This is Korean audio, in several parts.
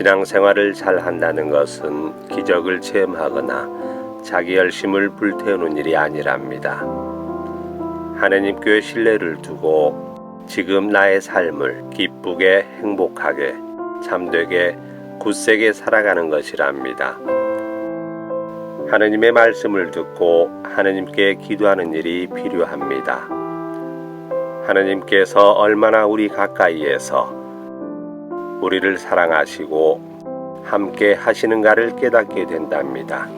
신앙생활을 잘 한다는 것은 기적을 체험하거나 자기 열심을 불태우는 일이 아니랍니다. 하느님께 신뢰를 두고 지금 나의 삶을 기쁘게 행복하게 참되게 굳세게 살아가는 것이랍니다. 하느님의 말씀을 듣고 하느님께 기도하는 일이 필요합니다. 하느님께서 얼마나 우리 가까이에서 우리를 사랑하시고 함께 하시는가를 깨닫게 된답니다.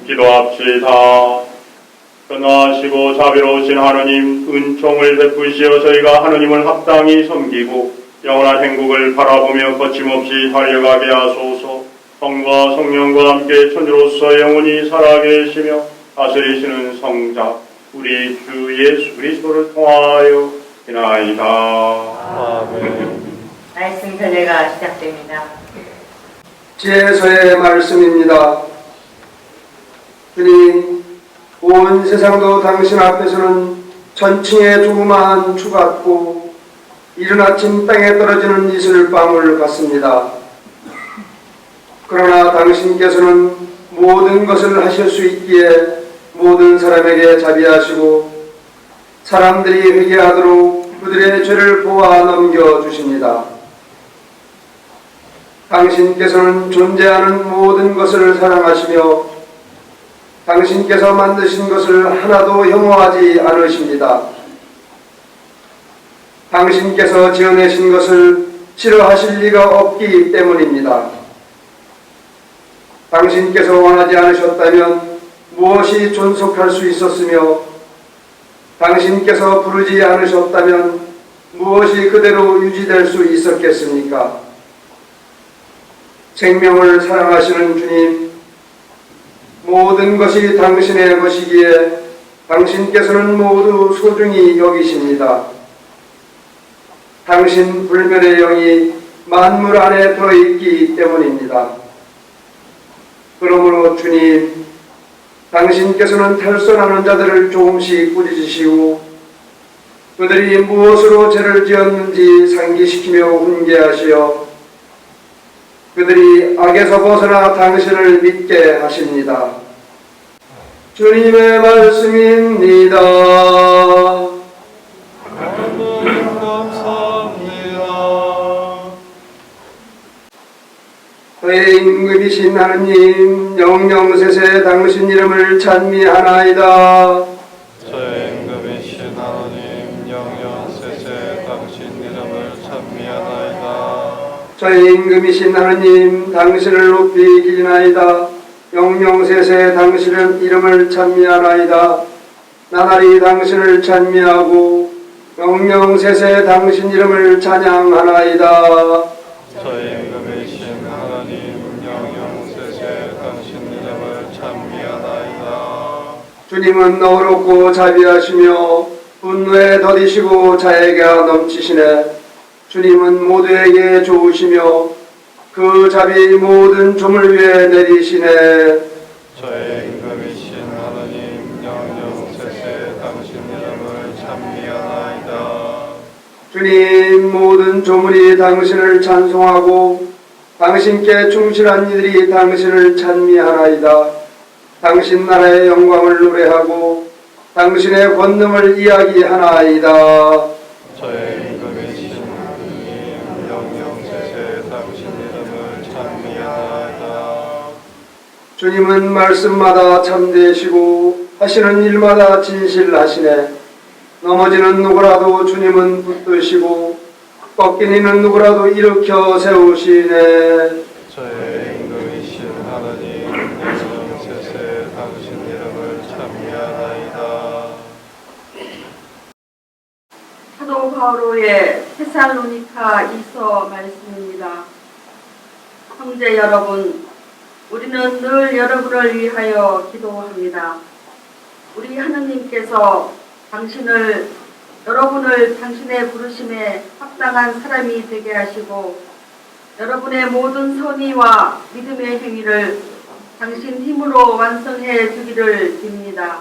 기도합시다. 선하시고 자비로우신 하느님, 은총을 베푸시어 저희가 하느님을 합당히 섬기고 영원한 행복을 바라보며 거침없이 달려가게 하소서. 성과 성령과 함께 천주로서 영원히 살아계시며 다스리시는 성자 우리 주 예수 그리스도를 통하여 기나이다. 아멘. 말씀 전례가 시작됩니다. 지혜서의 말씀입니다. 주님, 온 세상도 당신 앞에서는 천층의 조그마한 추 같고 이른 아침 땅에 떨어지는 이슬방울 같습니다. 그러나 당신께서는 모든 것을 하실 수 있기에 모든 사람에게 자비하시고 사람들이 회개하도록 그들의 죄를 보아 넘겨주십니다. 당신께서는 존재하는 모든 것을 사랑하시며 당신께서 만드신 것을 하나도 혐오하지 않으십니다. 당신께서 지어내신 것을 싫어하실 리가 없기 때문입니다. 당신께서 원하지 않으셨다면 무엇이 존속할 수 있었으며 당신께서 부르지 않으셨다면 무엇이 그대로 유지될 수 있었겠습니까? 생명을 사랑하시는 주님, 모든 것이 당신의 것이기에 당신께서는 모두 소중히 여기십니다. 당신 불멸의 영이 만물 안에 들어있기 때문입니다. 그러므로 주님, 당신께서는 탈선하는 자들을 조금씩 꾸짖으시고 그들이 무엇으로 죄를 지었는지 상기시키며 훈계하시어 그들이 악에서 벗어나 당신을 믿게 하십니다. 주님의 말씀입니다. 하나님 감사합니다. 그의 임금이신 하느님, 영영세세 당신 이름을 찬미하나이다. 저의 임금이신 하나님, 영영세세 당신 이름을 찬미하나이다. 저의 임금이신 하느님, 당신을 높이 기리나이다. 영영세세 당신의 이름을 찬미하나이다. 나날이 당신을 찬미하고 영영세세 당신 이름을 찬양하나이다. 저의 임금이신 하나님, 영영세세 당신 이름을 찬미하나이다. 주님은 너그럽고 자비하시며 분노에 더디시고 자애가 넘치시네. 주님은 모두에게 좋으시며 그 자비 모든 좀을 위해 내리시네. 저의 임금이신 하나님, 영영세세 당신 이름을 찬미하나이다. 주님, 모든 조물이 당신을 찬송하고 당신께 충실한 이들이 당신을 찬미하나이다. 당신 나라의 영광을 노래하고 당신의 권능을 이야기하나이다. 저의 임금이신 하나님, 영영세세 당신 이름을 찬미하나이다. 주님은 말씀마다 참되시고 하시는 일마다 진실하시네. 넘어지는 누구라도 주님은 붙드시고 꺾인 이는 누구라도 일으켜 세우시네. 저의 임금이신 하나님, 영영세세 당신 이름을 찬미하나이다. 사도 바오로의 테살로니가 이서 말씀입니다. 형제 여러분, 우리는 늘 여러분을 위하여 기도합니다. 우리 하느님께서 여러분을 당신의 부르심에 합당한 사람이 되게 하시고 여러분의 모든 선의와 믿음의 행위를 당신 힘으로 완성해 주기를 빕니다.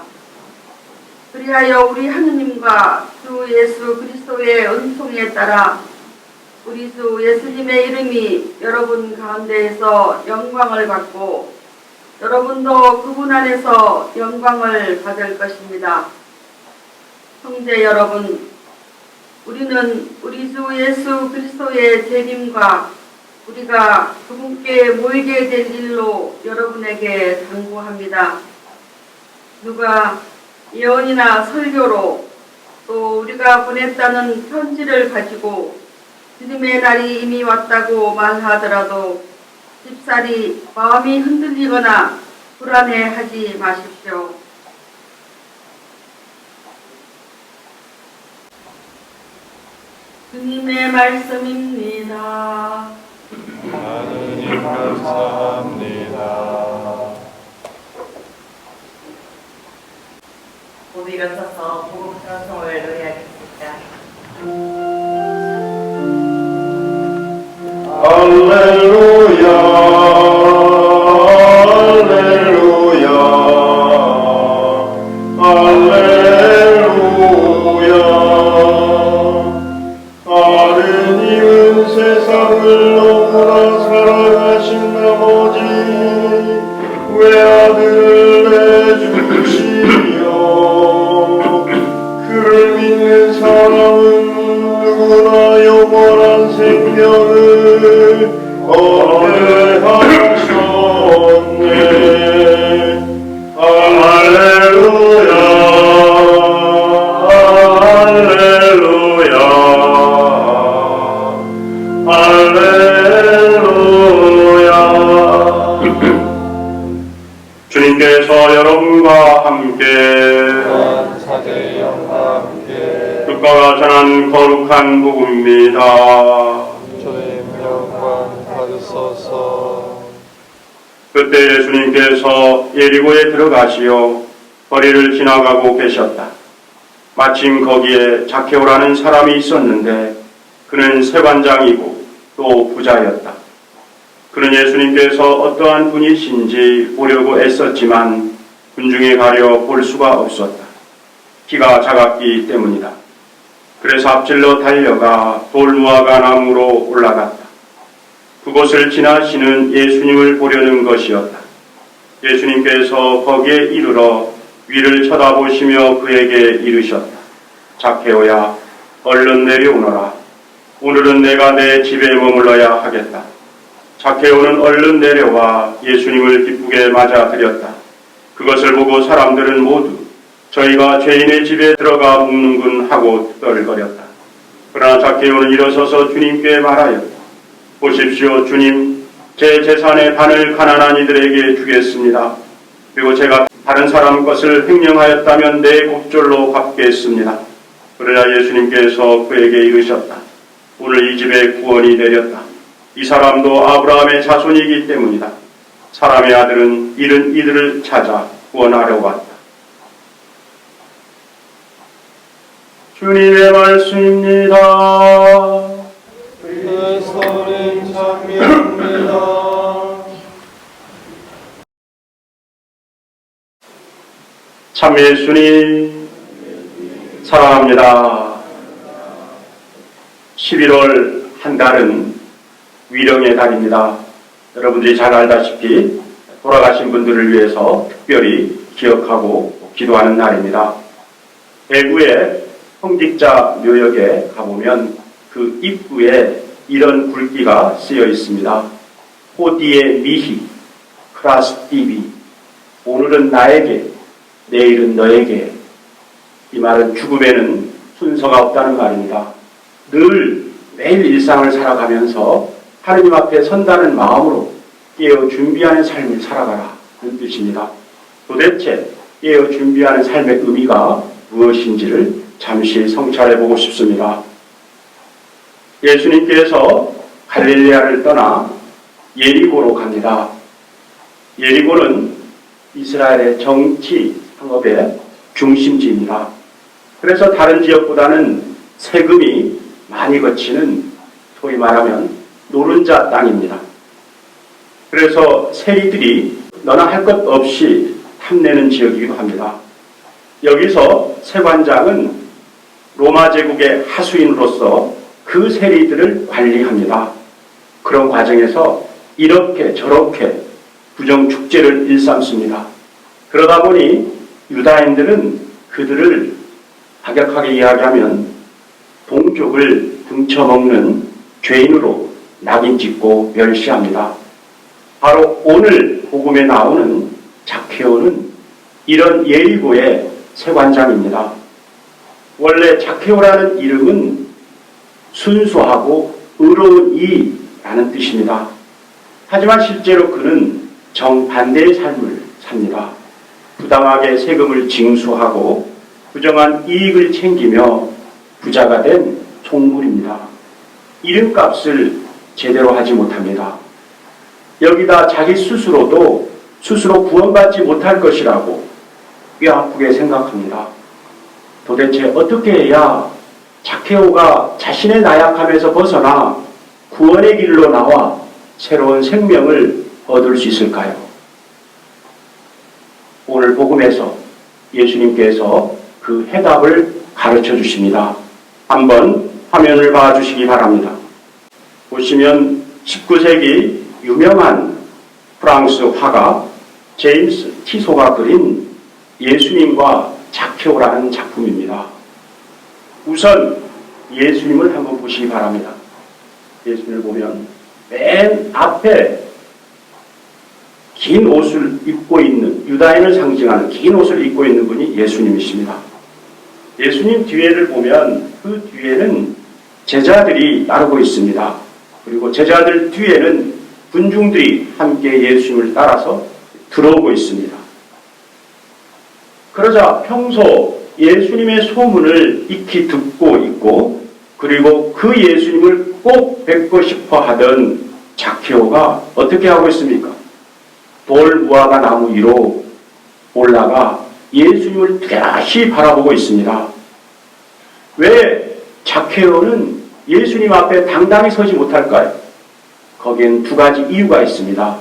그리하여 우리 하느님과 주 예수 그리스도의 은총에 따라 우리 주 예수님의 이름이 여러분 가운데에서 영광을 받고 여러분도 그분 안에서 영광을 받을 것입니다. 형제 여러분, 우리는 우리 주 예수 그리스도의 재림과 우리가 그분께 모이게 될 일로 여러분에게 당부합니다. 누가 예언이나 설교로 또 우리가 보냈다는 편지를 가지고 주님의 날이 이미 왔다고 말하더라도 쉽사리 마음이 흔들리거나 불안해하지 마십시오. 주님의 말씀입니다. 하느님 감사합니다. 모두 일어서서 복음 찬송을 노래하겠습니다. 할렐루야 할렐루야 할렐루야 하느님은 세상을 너무나 사랑하신 나머지 외아들을 내주시며 그를 믿는 사람은 누구나 영원한 생명을 얻게 하셨네. 할렐루야 할렐루야 할렐루야. 주님께서 여러분과 함께 사제의 영과 함께 누가가 전한 거룩한 복음입니다. 주님 영광 받으소서. 그때 예수님께서 예리고에 들어가시어 거리를 지나가고 계셨다. 마침 거기에 zakhe오라는 사람이 있었는데 그는 세관장이고 또 부자였다. 그는 예수님께서 어떠한 분이신지 보려고 애썼지만 군중에 가려 볼 수가 없었다. 키가 작았기 때문이다. 그래서 앞질러 달려가 돌무화과 나무로 올라갔다. 그곳을 지나시는 예수님을 보려는 것이었다. 예수님께서 거기에 이르러 위를 쳐다보시며 그에게 이르셨다. zakhe오야, 얼른 내려오너라. 오늘은 내가 내 집에 머물러야 하겠다. zakhe오는 얼른 내려와 예수님을 기쁘게 맞아들였다. 그것을 보고 사람들은 모두 저희가 죄인의 집에 들어가 묵는군 하고 떨거렸다. 그러나 zakhe오는 일어서서 주님께 말하였다. 보십시오, 주님, 제 재산의 반을 가난한 이들에게 주겠습니다. 그리고 제가 다른 사람 것을 횡령하였다면 내 곡절로 갚겠습니다. 그러나 예수님께서 그에게 이르셨다. 오늘 이 집에 구원이 내렸다. 이 사람도 아브라함의 자손이기 때문이다. 사람의 아들은 잃은 이들을 찾아 구원하려고 왔다. 주님의 말씀입니다. 그리스도님 찬미합니다. 참 예수님 사랑합니다. 11월 한 달은 위령의 달입니다. 여러분들이 잘 알다시피 돌아가신 분들을 위해서 특별히 기억하고 기도하는 날입니다. 대구의 성직자 묘역에 가보면 그 입구에 이런 굵기가 쓰여 있습니다. 호디의 미히, 크라스티비, 오늘은 나에게, 내일은 너에게. 이 말은 죽음에는 순서가 없다는 말입니다. 늘 매일 일상을 살아가면서 하느님 앞에 선다는 마음으로 깨어 준비하는 삶을 살아가라 는 뜻입니다. 도대체 깨어 준비하는 삶의 의미가 무엇인지를 잠시 성찰해 보고 싶습니다. 예수님께서 갈릴레아를 떠나 예리고로 갑니다. 예리고는 이스라엘의 정치 상업의 중심지입니다. 그래서 다른 지역보다는 세금이 많이 거치는 소위 말하면 노른자 땅입니다. 그래서 세리들이 너나 할 것 없이 탐내는 지역이기도 합니다. 여기서 세관장은 로마 제국의 하수인으로서 그 세리들을 관리합니다. 그런 과정에서 이렇게 저렇게 부정축제를 일삼습니다. 그러다 보니 유다인들은 그들을 가격하게 이야기하면 동족을 등쳐먹는 죄인으로 낙인찍고 멸시합니다. 바로 오늘 복음에 나오는 zakhe오는 이런 예리고의 세관장입니다. 원래 zakhe오라는 이름은 순수하고 의로운 이라는 뜻입니다. 하지만 실제로 그는 정반대의 삶을 삽니다. 부당하게 세금을 징수하고 부정한 이익을 챙기며 부자가 된 속물입니다. 이름값을 제대로 하지 못합니다. 여기다 자기 스스로도 스스로 구원받지 못할 것이라고 뼈아프게 생각합니다. 도대체 어떻게 해야 zakhe오가 자신의 나약함에서 벗어나 구원의 길로 나와 새로운 생명을 얻을 수 있을까요? 오늘 복음에서 예수님께서 그 해답을 가르쳐 주십니다. 한번 화면을 봐주시기 바랍니다. 보시면 19세기 유명한 프랑스 화가 제임스 티소가 그린 예수님과 zakhe오라는 작품입니다. 우선 예수님을 한번 보시기 바랍니다. 예수님을 보면 맨 앞에 긴 옷을 입고 있는, 유다인을 상징하는 긴 옷을 입고 있는 분이 예수님이십니다. 예수님 뒤에를 보면 그 뒤에는 제자들이 따르고 있습니다. 그리고 제자들 뒤에는 군중들이 함께 예수님을 따라서 들어오고 있습니다. 그러자 평소 예수님의 소문을 익히 듣고 있고 그리고 그 예수님을 꼭 뵙고 싶어 하던 zakhe오가 어떻게 하고 있습니까? 돌 무화과 나무 위로 올라가 예수님을 뚜렷이 바라보고 있습니다. 왜 zakhe오는 예수님 앞에 당당히 서지 못할까요? 거기엔 두 가지 이유가 있습니다.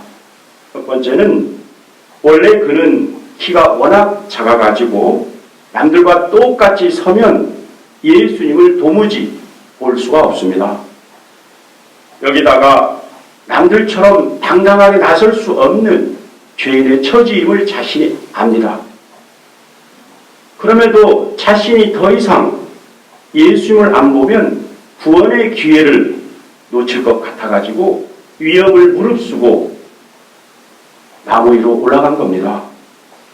첫 번째는 원래 그는 키가 워낙 작아가지고 남들과 똑같이 서면 예수님을 도무지 볼 수가 없습니다. 여기다가 남들처럼 당당하게 나설 수 없는 죄인의 처지임을 자신이 압니다. 그럼에도 자신이 더 이상 예수님을 안 보면 구원의 기회를 놓칠 것 같아가지고 위협을 무릅쓰고 나무 위로 올라간 겁니다.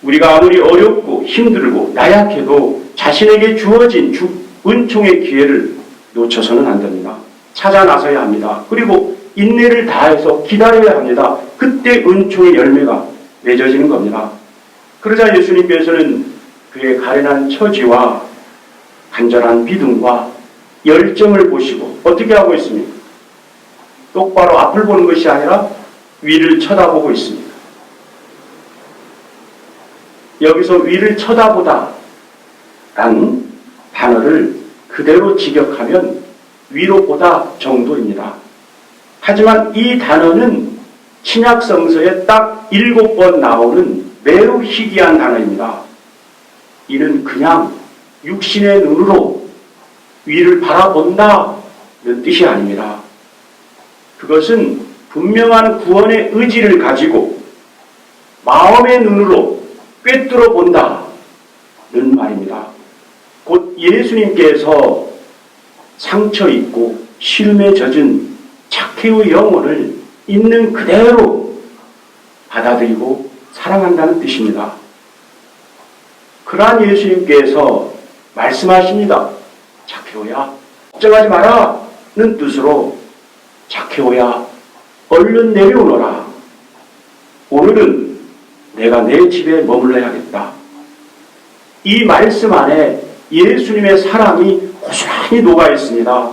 우리가 아무리 어렵고 힘들고 나약해도 자신에게 주어진 은총의 기회를 놓쳐서는 안 됩니다. 찾아 나서야 합니다. 그리고 인내를 다해서 기다려야 합니다. 그때 은총의 열매가 맺어지는 겁니다. 그러자 예수님께서는 그의 가련한 처지와 간절한 믿음과 열정을 보시고 어떻게 하고 있습니까? 똑바로 앞을 보는 것이 아니라 위를 쳐다보고 있습니다. 여기서 위를 쳐다보다 라는 단어를 그대로 직역하면 위로 보다 정도입니다. 하지만 이 단어는 신약 성서에 딱 7번 나오는 매우 희귀한 단어입니다. 이는 그냥 육신의 눈으로 위를 바라본다는 뜻이 아닙니다. 그것은 분명한 구원의 의지를 가지고 마음의 눈으로 꿰뚫어 본다는 말입니다. 곧 예수님께서 상처 입고 시름에 젖은 zakhe오의 영혼을 있는 그대로 받아들이고 사랑한다는 뜻입니다. 그러한 예수님께서 말씀하십니다. zakhe오야, 걱정하지 마라는 뜻으로 zakhe오야, 얼른 내려오너라. 오늘은 내가 내 집에 머물러야겠다. 이 말씀 안에 예수님의 사랑이 고스란히 녹아 있습니다.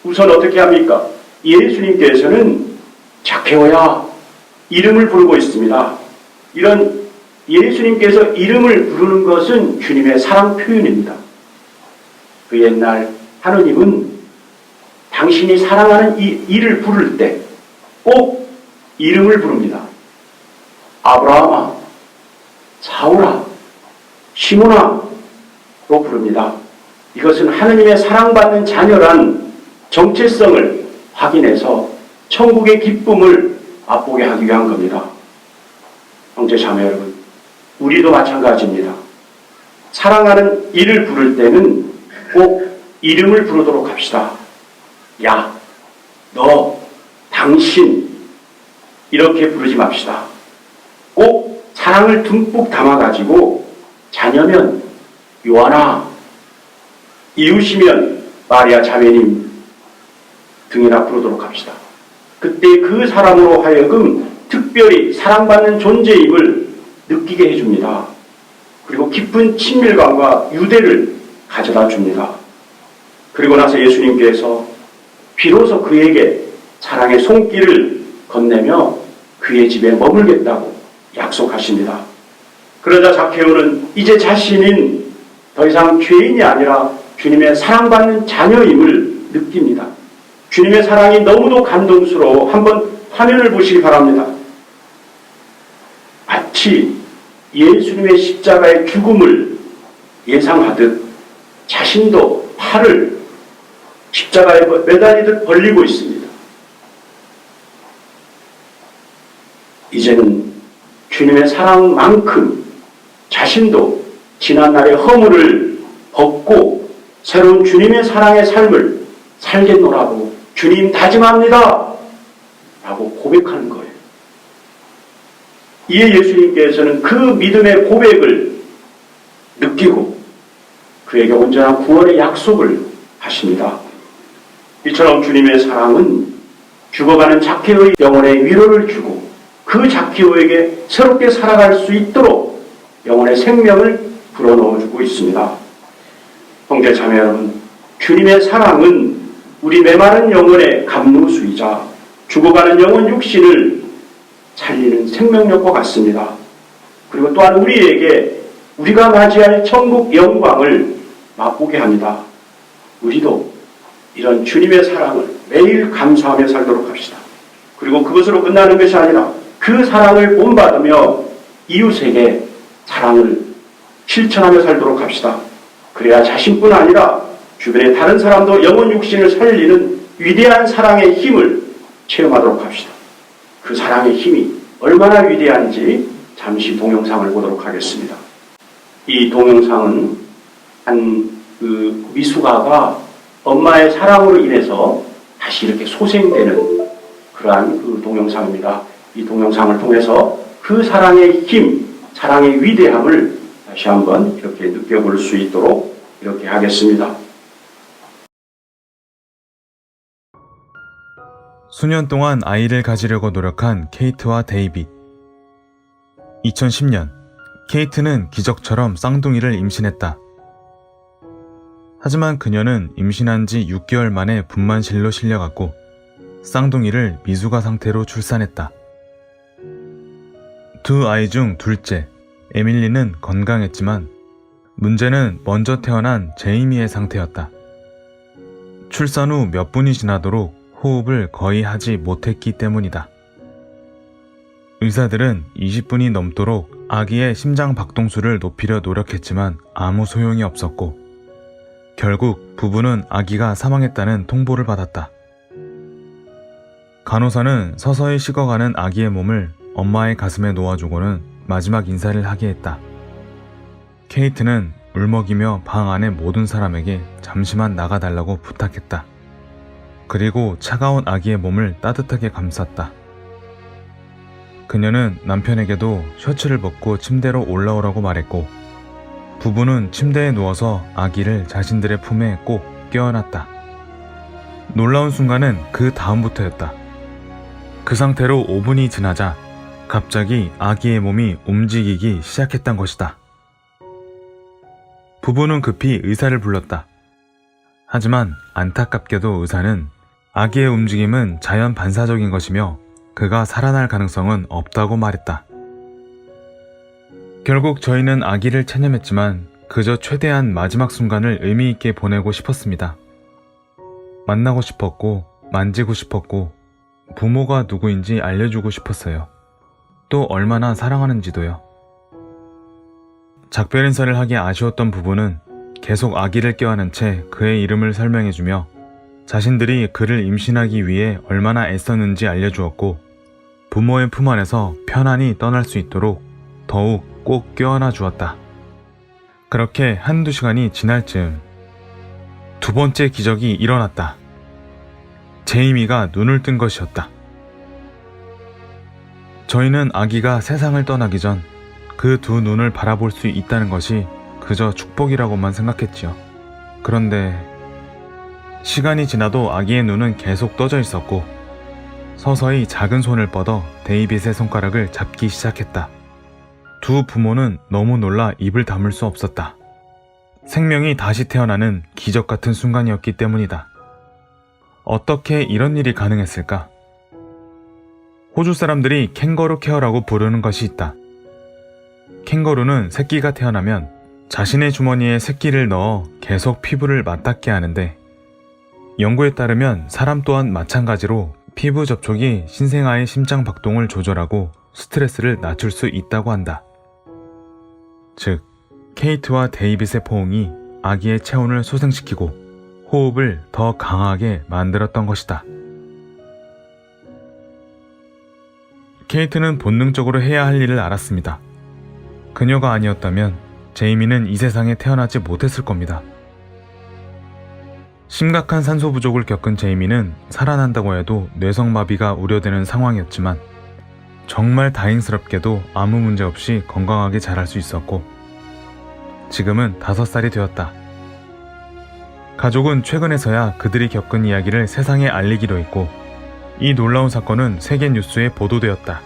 우선 어떻게 합니까? 예수님께서는 zakhe오야 이름을 부르고 있습니다. 이런 예수님께서 이름을 부르는 것은 주님의 사랑 표현입니다. 그 옛날 하느님은 당신이 사랑하는 이를 부를 때 꼭 이름을 부릅니다. 아브라함아, 사울아, 시몬아로 부릅니다. 이것은 하느님의 사랑받는 자녀란 정체성을 확인해서 천국의 기쁨을 맛보게 하기 위한 겁니다. 형제 자매 여러분, 우리도 마찬가지입니다. 사랑하는 이를 부를 때는 꼭 이름을 부르도록 합시다. 야, 너, 당신 이렇게 부르지 맙시다. 꼭 사랑을 듬뿍 담아가지고 자녀면 요한아, 이웃이면 마리아 자매님 등이나 부르도록 합시다. 그때 그 사람으로 하여금 특별히 사랑받는 존재임을 느끼게 해줍니다. 그리고 깊은 친밀감과 유대를 가져다 줍니다. 그리고 나서 예수님께서 비로소 그에게 사랑의 손길을 건네며 그의 집에 머물겠다고 약속하십니다. 그러자 자케오는 이제 자신은 더 이상 죄인이 아니라 주님의 사랑받는 자녀임을 느낍니다. 주님의 사랑이 너무도 감동스러워 한번 화면을 보시기 바랍니다. 마치 예수님의 십자가의 죽음을 예상하듯 자신도 팔을 십자가에 매달리듯 벌리고 있습니다. 이제는 주님의 사랑만큼 자신도 지난날의 허물을 벗고 새로운 주님의 사랑의 삶을 살겠노라고 주님 다짐합니다 라고 고백하는 거예요. 이에 예수님께서는 그 믿음의 고백을 느끼고 그에게 온전한 구원의 약속을 하십니다. 이처럼 주님의 사랑은 죽어가는 자케오의 영혼에 위로를 주고 그 자케오에게 새롭게 살아갈 수 있도록 영혼의 생명을 불어넣어주고 있습니다. 형제 자매 여러분, 주님의 사랑은 우리 메마른 영혼의 감로수이자 죽어가는 영혼 육신을 살리는 생명력과 같습니다. 그리고 또한 우리에게 우리가 맞이할 천국 영광을 맛보게 합니다. 우리도 이런 주님의 사랑을 매일 감사하며 살도록 합시다. 그리고 그것으로 끝나는 것이 아니라 그 사랑을 본받으며 이웃에게 사랑을 실천하며 살도록 합시다. 그래야 자신뿐 아니라 주변의 다른 사람도 영혼 육신을 살리는 위대한 사랑의 힘을 체험하도록 합시다. 그 사랑의 힘이 얼마나 위대한지 잠시 동영상을 보도록 하겠습니다. 이 동영상은 한 그 미숙아가 엄마의 사랑으로 인해서 다시 이렇게 소생되는 그러한 그 동영상입니다. 이 동영상을 통해서 그 사랑의 힘, 사랑의 위대함을 다시 한번 이렇게 느껴볼 수 있도록 이렇게 하겠습니다. 수년 동안 아이를 가지려고 노력한 케이트와 데이빗. 2010년, 케이트는 기적처럼 쌍둥이를 임신했다. 하지만 그녀는 임신한 지 6개월 만에 분만실로 실려갔고 쌍둥이를 미숙아 상태로 출산했다. 두 아이 중 둘째, 에밀리는 건강했지만 문제는 먼저 태어난 제이미의 상태였다. 출산 후 몇 분이 지나도록 호흡을 거의 하지 못했기 때문이다. 의사들은 20분이 넘도록 아기의 심장 박동수를 높이려 노력했지만 아무 소용이 없었고 결국 부부는 아기가 사망했다는 통보를 받았다. 간호사는 서서히 식어가는 아기의 몸을 엄마의 가슴에 놓아주고는 마지막 인사를 하게 했다. 케이트는 울먹이며 방 안의 모든 사람에게 잠시만 나가달라고 부탁했다. 그리고 차가운 아기의 몸을 따뜻하게 감쌌다. 그녀는 남편에게도 셔츠를 벗고 침대로 올라오라고 말했고 부부는 침대에 누워서 아기를 자신들의 품에 꼭 껴안았다. 놀라운 순간은 그 다음부터였다. 그 상태로 5분이 지나자 갑자기 아기의 몸이 움직이기 시작했던 것이다. 부부는 급히 의사를 불렀다. 하지만 안타깝게도 의사는 아기의 움직임은 자연 반사적인 것이며 그가 살아날 가능성은 없다고 말했다. 결국 저희는 아기를 체념했지만 그저 최대한 마지막 순간을 의미 있게 보내고 싶었습니다. 만나고 싶었고 만지고 싶었고 부모가 누구인지 알려주고 싶었어요. 또 얼마나 사랑하는지도요. 작별 인사를 하기 아쉬웠던 부부는 계속 아기를 껴안은 채 그의 이름을 설명해주며 자신들이 그를 임신하기 위해 얼마나 애썼는지 알려주었고 부모의 품 안에서 편안히 떠날 수 있도록 더욱 꼭 껴안아 주었다. 그렇게 한두 시간이 지날 즈음 두 번째 기적이 일어났다. 제이미가 눈을 뜬 것이었다. 저희는 아기가 세상을 떠나기 전 그 두 눈을 바라볼 수 있다는 것이 그저 축복이라고만 생각했지요. 그런데 시간이 지나도 아기의 눈은 계속 떠져 있었고 서서히 작은 손을 뻗어 데이빗의 손가락을 잡기 시작했다. 두 부모는 너무 놀라 입을 다물 수 없었다. 생명이 다시 태어나는 기적 같은 순간이었기 때문이다. 어떻게 이런 일이 가능했을까? 호주 사람들이 캥거루 케어라고 부르는 것이 있다. 캥거루는 새끼가 태어나면 자신의 주머니에 새끼를 넣어 계속 피부를 맞닿게 하는데 연구에 따르면 사람 또한 마찬가지로 피부 접촉이 신생아의 심장 박동을 조절하고 스트레스를 낮출 수 있다고 한다. 즉, 케이트와 데이빗의 포옹이 아기의 체온을 소생시키고 호흡을 더 강하게 만들었던 것이다. 케이트는 본능적으로 해야 할 일을 알았습니다. 그녀가 아니었다면 제이미는 이 세상에 태어나지 못했을 겁니다. 심각한 산소 부족을 겪은 제이미는 살아난다고 해도 뇌성마비가 우려되는 상황이었지만 정말 다행스럽게도 아무 문제 없이 건강하게 자랄 수 있었고 지금은 5살이 되었다. 가족은 최근에서야 그들이 겪은 이야기를 세상에 알리기로 했고 이 놀라운 사건은 세계 뉴스에 보도되었다.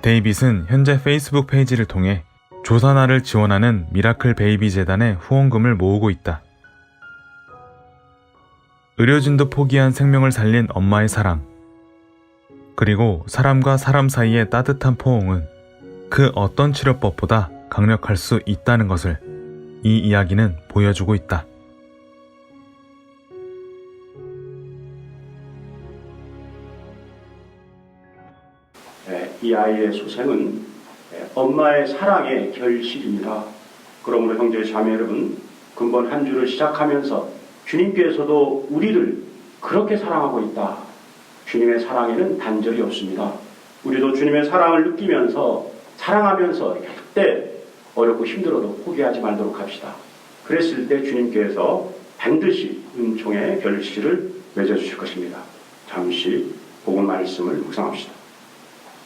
데이빗은 현재 페이스북 페이지를 통해 조산아를 지원하는 미라클 베이비 재단에 후원금을 모으고 있다. 의료진도 포기한 생명을 살린 엄마의 사랑, 그리고 사람과 사람 사이의 따뜻한 포옹은 그 어떤 치료법보다 강력할 수 있다는 것을 이 이야기는 보여주고 있다. 이 아이의 소생은 엄마의 사랑의 결실입니다. 그러므로 형제 자매 여러분, 근본 한 주를 시작하면서 주님께서도 우리를 그렇게 사랑하고 있다. 주님의 사랑에는 단절이 없습니다. 우리도 주님의 사랑을 느끼면서 사랑하면서 그때 어렵고 힘들어도 포기하지 말도록 합시다. 그랬을 때 주님께서 반드시 은총의 결실을 맺어주실 것입니다. 잠시 복음 말씀을 묵상합시다.